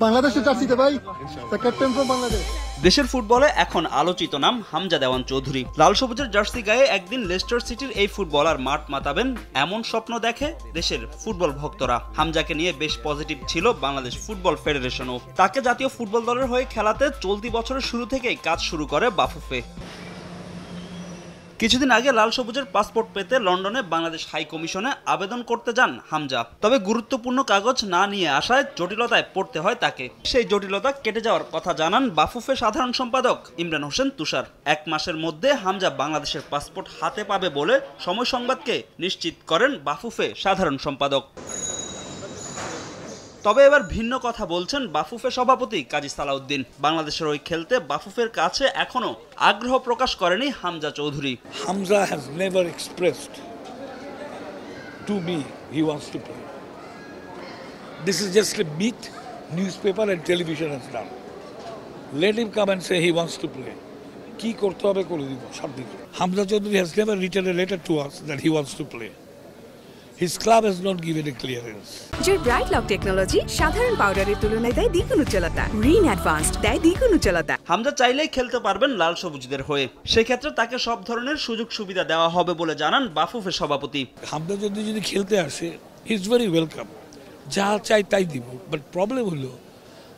বাংলাদেশের জার্সিতে ভাই, দ্য ক্যাপ্টেন ফ্রম বাংলাদেশ। দেশের ফুটবলে এখন আলোচিত নাম হামজা দেওয়ান চৌধুরী। লাল সবুজের জার্সি গায়ে একদিন লেস্টার সিটির এই ফুটবলার মাঠ মাতাবেন এমন স্বপ্ন দেখে দেশের ফুটবল ভক্তরা। হামজাকে নিয়ে বেশ পজিটিভ ছিল বাংলাদেশ ফুটবল ফেডারেশনও। তাকে জাতীয় ফুটবল দলের হয়ে খেলাতে চলতি বছরের শুরু থেকেই কাজ শুরু করে বাফুফে। কিছুদিন আগে লাল সবুজের পাসপোর্ট পেতে লন্ডনে বাংলাদেশ হাই কমিশনে আবেদন করতে যান হামজা। তবে গুরুত্বপূর্ণ কাগজ না নিয়ে আসায় জটিলতায় পড়তে হয় তাকে। সেই জটিলতা কেটে যাওয়ার কথা জানান বাফুফে সাধারণ সম্পাদক ইমরান হোসেন তুষার। 1 মাসের মধ্যে হামজা বাংলাদেশের পাসপোর্ট হাতে পাবে বলে সময় সংবাদকে নিশ্চিত করেন বাফুফে সাধারণ সম্পাদক। তবে এবার ভিন্ন কথা বলছেন বাফুফে সভাপতি কাজী সালাউদ্দিন। বাংলাদেশের ওই খেলতে বাফুফের কাছে এখনো আগ্রহ প্রকাশ করেনি Hamza Chowdhury. Hamza has never expressed to me he wants to play. This is just a myth newspaper and television has done. Let him come and say he wants to play. কি করতে হবে করে দিব সব দিকে। Hamza Chaudhary has never written a letter to us that he wants to play. His club has not given a clearance. Joy bright lock technology সাধারণ পাউডারের তুলনায় দেয় দ্বিগুণ উজ্জ্বলতা। রিন অ্যাডভান্সড দেয় দ্বিগুণ উজ্জ্বলতা। হামজা চাইলেই খেলতে পারবেন লাল সবুজদের হয়ে। সেক্ষেত্রে তাকে সব ধরনের সুযোগ সুবিধা দেওয়া হবে বলে জানান বাফুফে সভাপতি। হামজা যদি খেলতে আসে হি ইজ ভেরি ওয়েলকাম। যা চাই তাই দিব। বাট প্রবলেম হলো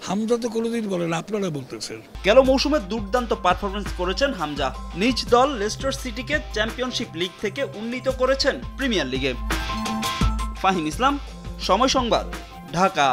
হামজা তো কোনোদিন বলেন, আপনারা বলতেছেন। গেল মৌসুমে দুর্দান্ত পারফরমেন্স করেছেন হামজা। নিজ দল লেস্টার সিটিকে চ্যাম্পিয়নশিপ লিগ থেকে উন্নীত করেছেন প্রিমিয়ার লিগে। ফাহিম ইসলাম, সময় সংবাদ, ঢাকা।